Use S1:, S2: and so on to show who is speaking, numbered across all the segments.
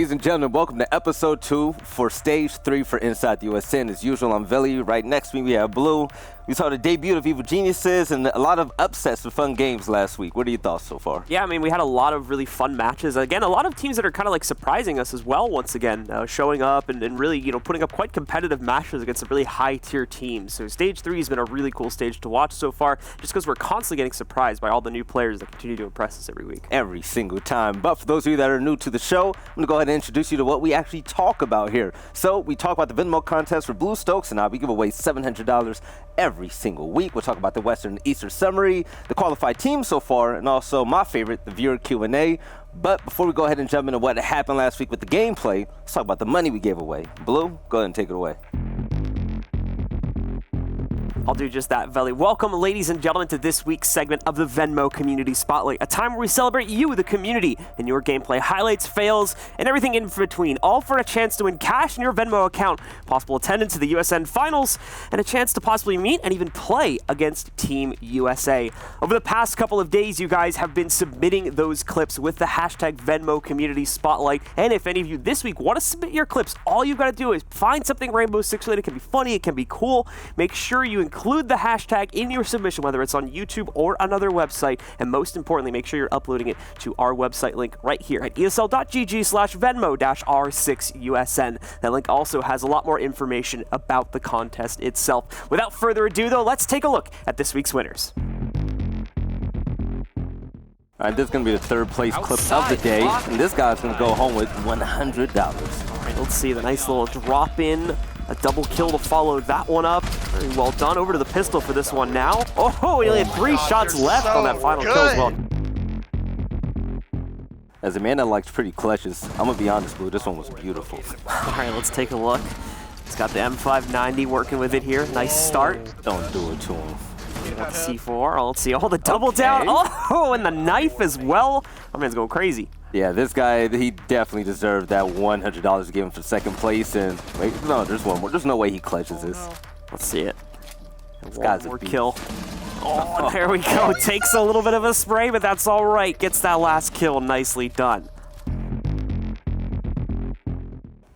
S1: Ladies and gentlemen, welcome to episode 2 for stage 3 for Inside the USN. As usual, I'm Velly. Right next to me, we have Blue. We saw the debut of Evil Geniuses and a lot of upsets and fun games last week. What are your thoughts so far?
S2: Yeah, I mean, we had a lot of really fun matches. Again, a lot of teams that are kind of like surprising us as well once again, showing up and really, putting up quite competitive matches against some really high-tier teams. So stage 3 has been a really cool stage to watch so far, just because we're constantly getting surprised by all the new players that continue to impress us every week.
S1: Every single time. But for those of you that are new to the show, I'm going to go ahead and introduce you to what we actually talk about here. So we talk about the Venmo contest for Blue Stokes, and we give away $700 every single week. We'll talk about the Western and Eastern summary, the qualified teams so far, and also my favorite, the viewer Q&A. But before we go ahead and jump into what happened last week with the gameplay, let's talk about the money we gave away. Blue, go ahead and take it away.
S2: I'll do just that, Velly. Welcome, ladies and gentlemen, to this week's segment of the Venmo Community Spotlight, a time where we celebrate you, the community, and your gameplay highlights, fails, and everything in between, all for a chance to win cash in your Venmo account, possible attendance to the USN Finals, and a chance to possibly meet and even play against Team USA. Over the past couple of days, you guys have been submitting those clips with the hashtag Venmo Community Spotlight, and if any of you this week want to submit your clips, all you've got to do is find something Rainbow Six related. It can be funny, it can be cool. Make sure you include the hashtag in your submission, whether it's on YouTube or another website, and most importantly, make sure you're uploading it to our website link right here at esl.gg/Venmo-R6USN. That link also has a lot more information about the contest itself. Without further ado, though, let's take a look at this week's winners.
S1: All right, this is going to be the third place clip of the day, and this guy's going to go home with $100.
S2: All right, let's see the nice little drop in. A double kill to follow that one up. Very well done. Over to the pistol for this one now. Oh, he only had 3 shots left on that final kill as well.
S1: As a man that likes pretty clutches, I'm going to be honest, Blue, this one was beautiful.
S2: All right, let's take a look. He's got the M590 working with it here. Nice start.
S1: Don't do it to him.
S2: Got the C4. Oh, let's see. Oh, the double down. Oh, and the knife as well. My man's going crazy.
S1: Yeah, this guy, he definitely deserved that $100 given for second place. And wait, no, there's one more. There's no way he clutches this.
S2: Let's see it.
S1: This guy's
S2: one more kill. Oh, there we go. Takes a little bit of a spray, but that's all right. Gets that last kill. Nicely done.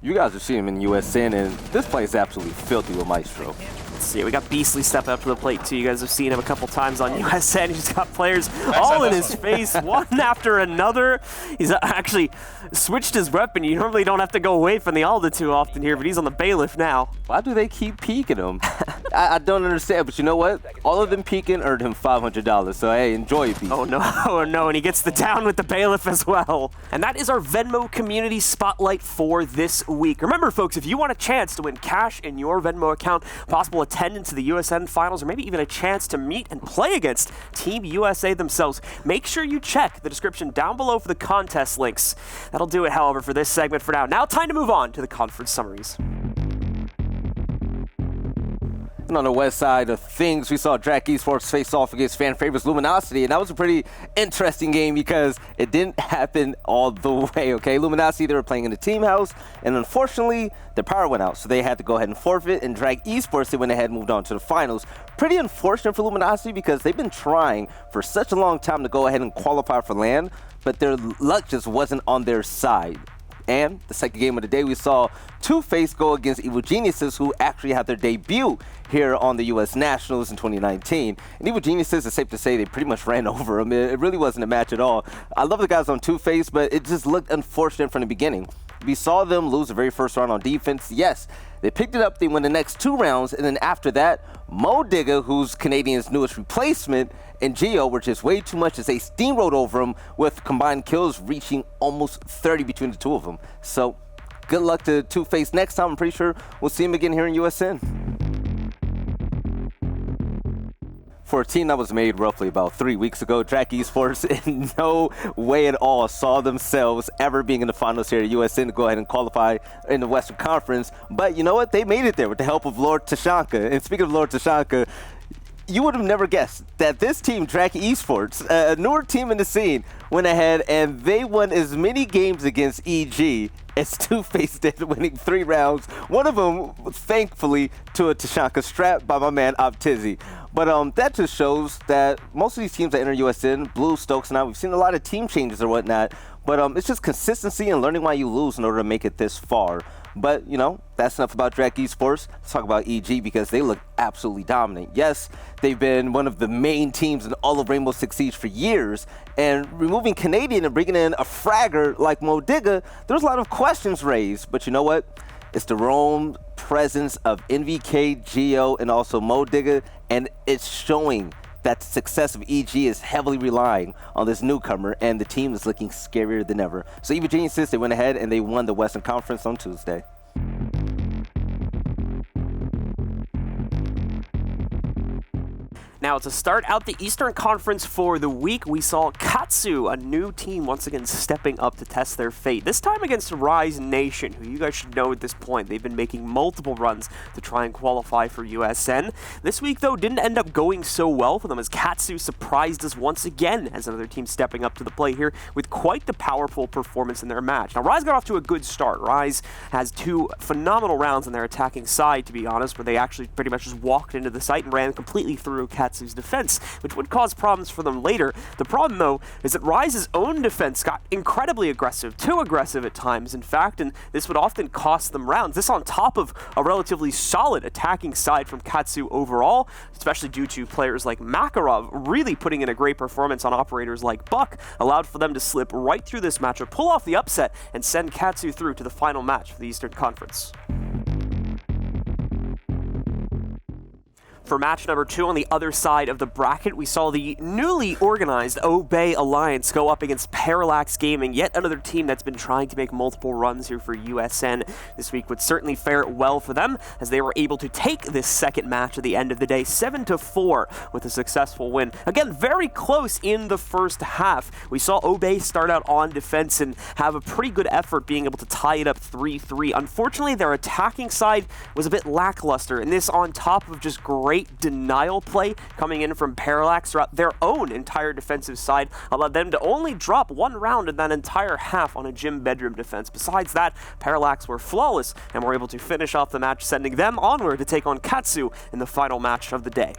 S1: You guys are seeing him in USN, and this play is absolutely filthy with Maestro.
S2: Let's see, we got Beastly stepping up to the plate too. You guys have seen him a couple times on USN. He's got players all in his face, one after another. He's actually switched his weapon. You normally don't have to go away from the Alda too often here, but he's on the Bailiff now.
S1: Why do they keep peeking him? I don't understand, but you know what? All of them peeking earned him $500, so hey, enjoy it, Beast.
S2: Oh no, and he gets the down with the Bailiff as well. And that is our Venmo Community Spotlight for this week. Remember, folks, if you want a chance to win cash in your Venmo account, possible attendance to the USN Finals, or maybe even a chance to meet and play against Team USA themselves, make sure you check the description down below for the contest links. That'll do it, however, for this segment for now. Now time to move on to the conference summaries.
S1: And on the west side of things, we saw Drac Esports face off against fan favorites Luminosity, and that was a pretty interesting game because it didn't happen all the way, okay? Luminosity, they were playing in the team house, and unfortunately, their power went out, so they had to go ahead and forfeit, and Drac Esports, they went ahead and moved on to the finals. Pretty unfortunate for Luminosity because they've been trying for such a long time to go ahead and qualify for LAN, but their luck just wasn't on their side. And the second game of the day, we saw Two-Face go against Evil Geniuses, who actually had their debut here on the U.S. Nationals in 2019. And Evil Geniuses, it's safe to say, they pretty much ran over them. It really wasn't a match at all. I love the guys on Two-Face, but it just looked unfortunate from the beginning. We saw them lose the very first round on defense. Yes, they picked it up, they won the next 2 rounds, and then after that, MEDEIROS, who's Canadian's newest replacement, and Geo were just way too much as they steamrolled over him with combined kills reaching almost 30 between the two of them. So good luck to Two-Face next time. I'm pretty sure we'll see him again here in USN. For a team that was made roughly about 3 weeks ago, Drac Esports in no way at all saw themselves ever being in the finals here at USN to go ahead and qualify in the Western Conference. But you know what? They made it there with the help of Lord Tashanka. And speaking of Lord Tashanka, you would have never guessed that this team, Drac Esports, a newer team in the scene, went ahead and they won as many games against EG as Two-Face did, winning 3 rounds. One of them, thankfully, to a Tashanka strap by my man Optizi. But that just shows that most of these teams that enter USN, Blue, Stokes, and I, we've seen a lot of team changes or whatnot. But it's just consistency and learning why you lose in order to make it this far. But, that's enough about Drag Esports. Let's talk about EG because they look absolutely dominant. Yes, they've been one of the main teams in all of Rainbow Six Siege for years. And removing Canadian and bringing in a fragger like MEDEIROS, there's a lot of questions raised. But you know what? It's the roam presence of NVK, Geo, and also MEDEIROS, and it's showing that the success of EG is heavily relying on this newcomer, and the team is looking scarier than ever. So Evil Geniuses, they went ahead and they won the Western Conference on Tuesday.
S2: Now, to start out the Eastern Conference for the week, we saw Katsu, a new team, once again stepping up to test their fate. This time against Rise Nation, who you guys should know at this point. They've been making multiple runs to try and qualify for USN. This week, though, didn't end up going so well for them as Katsu surprised us once again as another team stepping up to the plate here with quite the powerful performance in their match. Now, Rise got off to a good start. Rise has 2 phenomenal rounds on their attacking side, to be honest, where they actually pretty much just walked into the site and ran completely through Katsu's defense, which would cause problems for them later. The problem, though, is that Rise's own defense got incredibly aggressive, too aggressive at times, in fact, and this would often cost them rounds. This on top of a relatively solid attacking side from Katsu overall, especially due to players like Makarov really putting in a great performance on operators like Buck, allowed for them to slip right through this matchup, pull off the upset, and send Katsu through to the final match for the Eastern Conference. For match number 2 on the other side of the bracket, we saw the newly organized Obey Alliance go up against Parallax Gaming, yet another team that's been trying to make multiple runs here for USN. This week would certainly fare well for them as they were able to take this second match at the end of the day, 7-4 with a successful win. Again, very close in the first half. We saw Obey start out on defense and have a pretty good effort being able to tie it up 3-3. Unfortunately, their attacking side was a bit lackluster, and this on top of just great denial play coming in from Parallax throughout their own entire defensive side allowed them to only drop 1 round in that entire half on a gym bedroom defense. Besides that, Parallax were flawless and were able to finish off the match, sending them onward to take on Katsu in the final match of the day.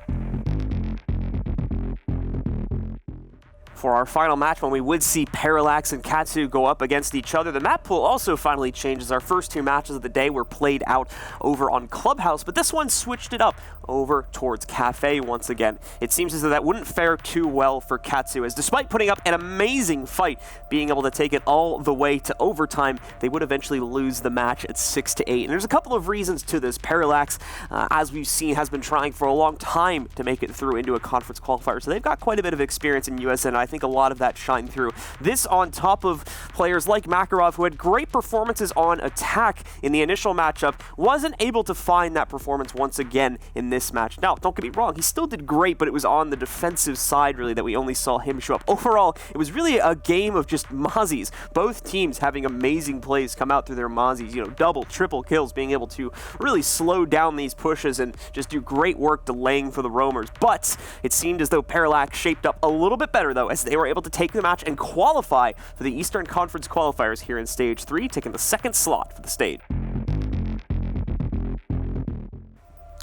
S2: For our final match, when we would see Parallax and Katsu go up against each other, the map pool also finally changes. Our first 2 matches of the day were played out over on Clubhouse, but this one switched it up over towards Cafe once again. It seems as though that wouldn't fare too well for Katsu, as despite putting up an amazing fight, being able to take it all the way to overtime, they would eventually lose the match at 6-8. And there's a couple of reasons to this. Parallax, as we've seen, has been trying for a long time to make it through into a conference qualifier, so they've got quite a bit of experience in USN. I think a lot of that shined through. This on top of players like Makarov, who had great performances on attack in the initial matchup, wasn't able to find that performance once again in this match. Now, don't get me wrong, he still did great, but it was on the defensive side, really, that we only saw him show up. Overall, it was really a game of just mozzies. Both teams having amazing plays come out through their mozzies, double, triple kills, being able to really slow down these pushes and just do great work delaying for the roamers. But it seemed as though Parallax shaped up a little bit better, though, as they were able to take the match and qualify for the Eastern Conference qualifiers here in Stage 3, taking the 2nd slot for the stage.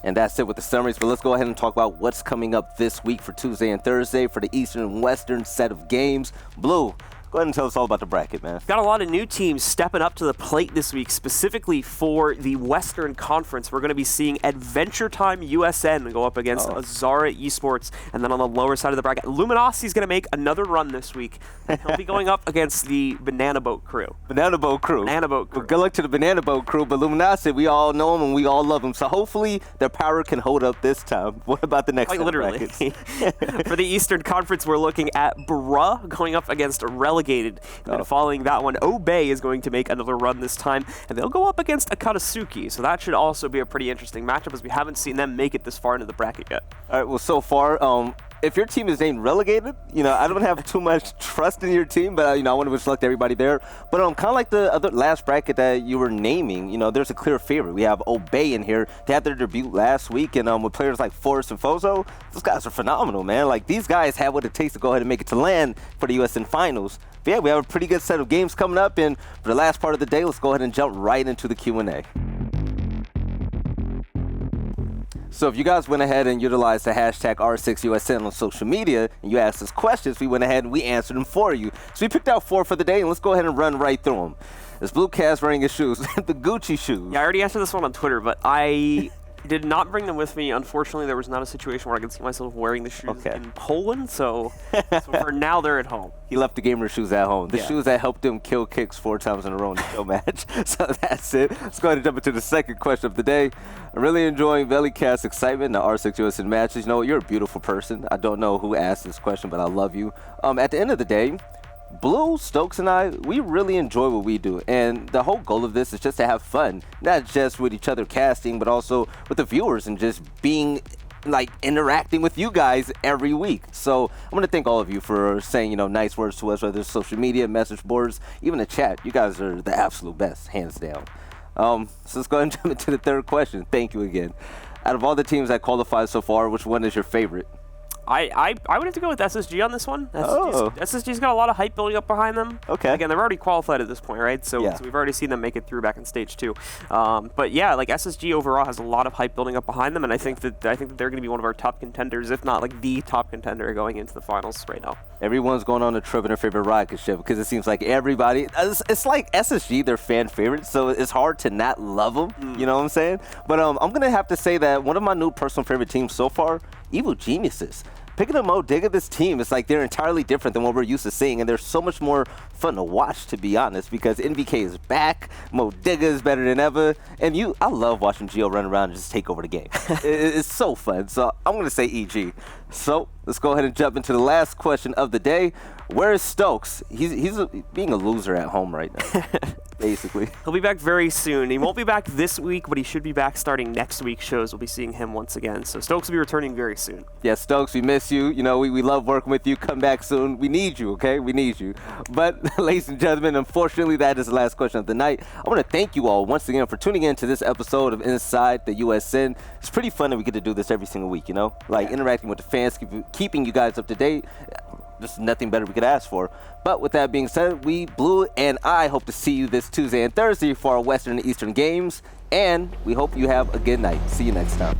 S1: And that's it with the summaries, but let's go ahead and talk about what's coming up this week for Tuesday and Thursday for the Eastern and Western set of games. Blue, go ahead and tell us all about the bracket, man.
S2: Got a lot of new teams stepping up to the plate this week, specifically for the Western Conference. We're going to be seeing Adventure Time USN go up against Azara Esports, and then on the lower side of the bracket, Luminosity is going to make another run this week. He'll be going up against the Banana Boat Crew.
S1: Banana Boat Crew.
S2: Banana Boat Crew.
S1: Well, good luck to the Banana Boat Crew, but Luminosity, we all know them and we all love them, so hopefully their power can hold up this time. What about the next
S2: Quite literally. For the Eastern Conference, we're looking at Bruh going up against Relegated. And then following that one, Obey is going to make another run this time, and they'll go up against Akatsuki, so that should also be a pretty interesting matchup, as we haven't seen them make it this far into the bracket yet.
S1: All right, well, so far, if your team is named Relegated, I don't have too much trust in your team, but, I want to wish luck to everybody there. But kind of like the other last bracket that you were naming, there's a clear favorite. We have Obey in here. They had their debut last week, and with players like Forrest and Fozo, those guys are phenomenal, man. Like, these guys have what it takes to go ahead and make it to land for the USN Finals. But yeah, we have a pretty good set of games coming up, and for the last part of the day, let's go ahead and jump right into the Q&A. So if you guys went ahead and utilized the hashtag R6USN on social media and you asked us questions, we went ahead and we answered them for you. So we picked out 4 for the day, and let's go ahead and run right through them. Is Blue Cast wearing his shoes? The Gucci shoes.
S2: Yeah, I already answered this one on Twitter, but I did not bring them with me. Unfortunately, there was not a situation where I could see myself wearing the shoes in Poland, so for now they're at home.
S1: He left the gamer shoes at home. The shoes that helped him kill kicks 4 times in a row in the show match. So that's it. Let's go ahead and jump into the second question of the day. I'm really enjoying Velly Cast's excitement in the R6 USN matches. You know, you're a beautiful person. I don't know who asked this question, but I love you. At the end of the day, Blue, Stokes, and I, we really enjoy what we do. And the whole goal of this is just to have fun, not just with each other casting, but also with the viewers and just being, like, interacting with you guys every week. So I'm going to thank all of you for saying, you know, nice words to us, whether it's social media, message boards, even the chat. You guys are the absolute best, hands down. So let's go ahead and jump into the third question. Thank you again. Out of all the teams that qualified so far, which one is your favorite?
S2: I would have to go with SSG on this one. SSG's got a lot of hype building up behind them.
S1: Okay.
S2: Again, they're already qualified at this point, right? So we've already seen them make it through back in stage 2. But yeah, like SSG overall has a lot of hype building up behind them, and I think that they're going to be one of our top contenders, if not like the top contender going into the finals right now. Everyone's
S1: going on a trip in their favorite rocket ship because it seems like everybody. It's like SSG, they're fan favorites, so it's hard to not love them. You know what I'm saying? But I'm gonna have to say that one of my new personal favorite teams so far, Evil Geniuses. Picking up Modeiga, this team, it's like they're entirely different than what we're used to seeing, and they're so much more fun to watch, to be honest, because NVK is back, Modeiga is better than ever, and I love watching Gio run around and just take over the game. It's so fun, so I'm going to say EG. So let's go ahead and jump into the last question of the day. Where is Stokes? He's being a loser at home right now, basically.
S2: He'll be back very soon. He won't be back this week, but he should be back starting next week's shows. We'll be seeing him once again. So Stokes will be returning very soon.
S1: Yeah, Stokes, we miss you. You know, we love working with you. Come back soon. We need you, okay? We need you. But, ladies and gentlemen, unfortunately, that is the last question of the night. I want to thank you all once again for tuning in to this episode of Inside the USN. It's pretty fun that we get to do this every single week, you know? Like, interacting with the fans, keeping you guys up to date. There's nothing better we could ask for. But with that being said, we, Blue, and I hope to see you this Tuesday and Thursday for our Western and Eastern games. And we hope you have a good night. See you next time.